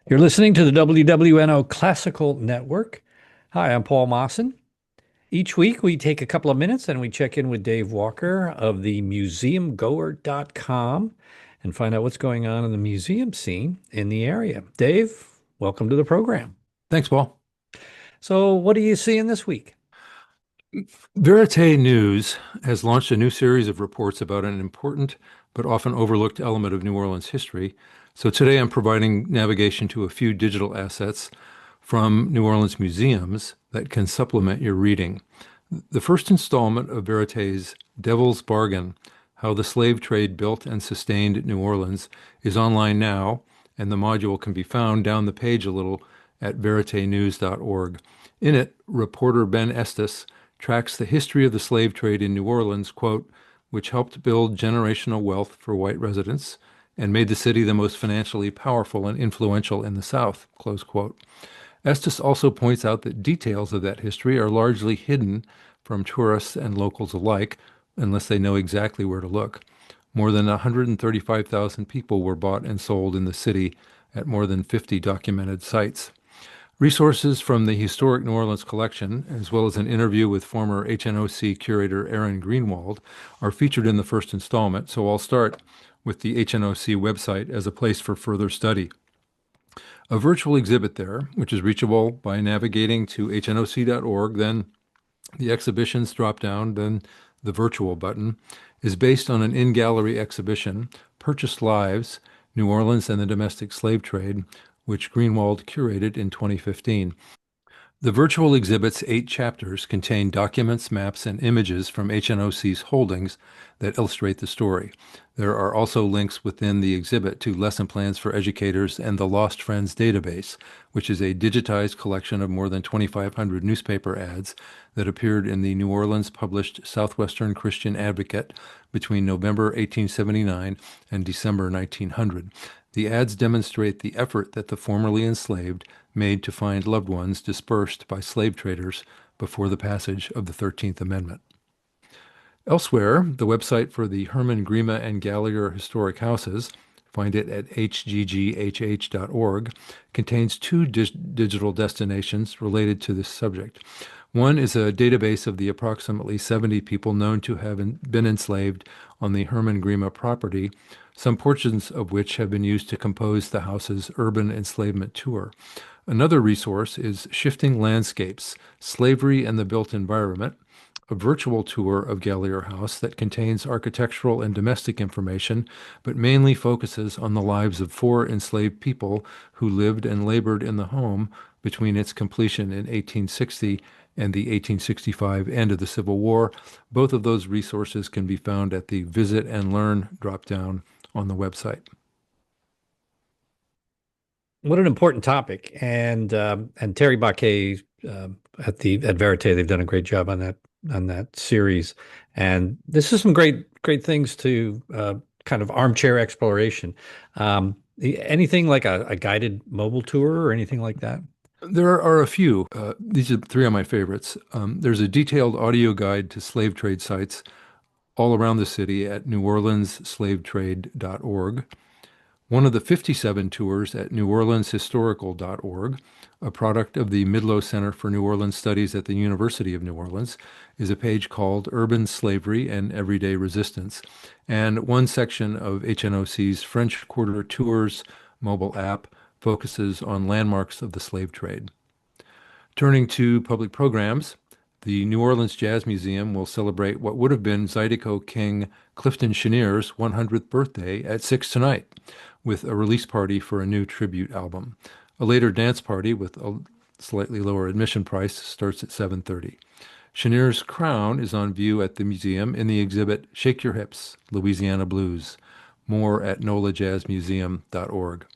You're listening to the WWNO Classical Network. Hi, I'm Paul Mawson. Each week, we take a couple of minutes and we check in with Dave Walker of the Museumgoer.com and find out what's going on in the museum scene in the area. Dave, welcome to the program. Thanks, Paul. So, what are you seeing this week? Verite News has launched a new series of reports about an important but often overlooked element of New Orleans history. So today I'm providing navigation to a few digital assets from New Orleans museums that can supplement your reading. The first installment of Verite's Devil's Bargain, How the Slave Trade Built and Sustained New Orleans, is online now, and the module can be found down the page a little at veritenews.org. In it, reporter Ben Estes tracks the history of the slave trade in New Orleans, quote, which helped build generational wealth for white residents and made the city the most financially powerful and influential in the South, close quote. Estes also points out that details of that history are largely hidden from tourists and locals alike, unless they know exactly where to look. More than 135,000 people were bought and sold in the city at more than 50 documented sites. Resources from the Historic New Orleans Collection, as well as an interview with former HNOC curator Aaron Greenwald, are featured in the first installment, so I'll start with the HNOC website as a place for further study. A virtual exhibit there, which is reachable by navigating to hnoc.org, then the exhibitions drop down, then the virtual button, is based on an in-gallery exhibition, Purchased Lives, New Orleans and the Domestic Slave Trade, which Greenwald curated in 2015. The virtual exhibit's 8 chapters contain documents, maps, and images from HNOC's holdings that illustrate the story. There are also links within the exhibit to lesson plans for educators and the Lost Friends database, which is a digitized collection of more than 2,500 newspaper ads that appeared in the New Orleans published Southwestern Christian Advocate between November 1879 and December 1900. The ads demonstrate the effort that the formerly enslaved made to find loved ones dispersed by slave traders before the passage of the 13th Amendment. Elsewhere, the website for the Herman Grima and Gallagher Historic Houses, find it at hgghh.org, contains 2 digital destinations related to this subject. One is a database of the approximately 70 people known to have been enslaved on the Herman Grima property, some portions of which have been used to compose the house's urban enslavement tour. Another resource is Shifting Landscapes, Slavery and the Built Environment, a virtual tour of Gallagher House that contains architectural and domestic information, but mainly focuses on the lives of 4 enslaved people who lived and labored in the home between its completion in 1860 and the 1865 end of the Civil War. Both of those resources can be found at the Visit and Learn drop-down on the website. What an important topic. And Terry Baquet at Verite, they've done a great job on that series. And this is some great things to kind of armchair exploration. Anything like a guided mobile tour or anything like that? There are a few. These are 3 of my favorites. There's a detailed audio guide to slave trade sites all around the city at neworleansslavetrade.org. One of the 57 tours at neworleanshistorical.org, a product of the Midlow Center for New Orleans Studies at the University of New Orleans, is a page called Urban Slavery and Everyday Resistance, and one section of HNOC's French Quarter Tours mobile app focuses on landmarks of the slave trade. Turning to public programs, the New Orleans Jazz Museum will celebrate what would have been Zydeco King Clifton Cheniere's 100th birthday at 6 tonight, with a release party for a new tribute album. A later dance party with a slightly lower admission price starts at 7:30. Cheniere's crown is on view at the museum in the exhibit Shake Your Hips, Louisiana Blues. More at nolajazzmuseum.org.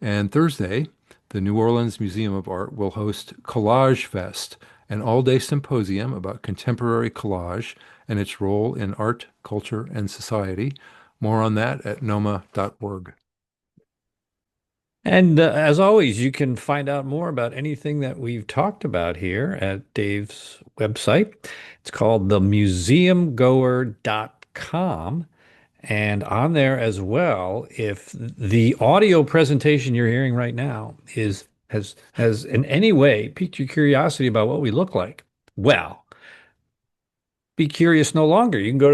And Thursday, the New Orleans Museum of Art will host Collage Fest, an all-day symposium about contemporary collage and its role in art, culture, and society. More on that at noma.org. And as always, you can find out more about anything that we've talked about here at Dave's website. It's called themuseumgoer.com. And on there as well, if the audio presentation you're hearing right now is has in any way piqued your curiosity about what we look like, well, be curious no longer. You can go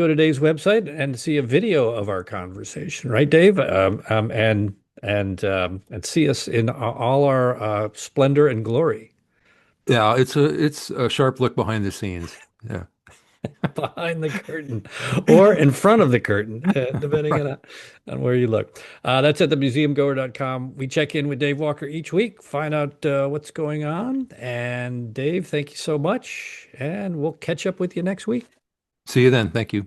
to Dave's website and see a video of our conversation, right, Dave? And see us in all our splendor and glory Yeah, it's a sharp look behind the scenes. Yeah. behind the curtain or in front of the curtain, depending on where you look. That's at themuseumgoer.com. We check in with Dave Walker each week, find out what's going on. And Dave, thank you so much. And we'll catch up with you next week. See you then. Thank you.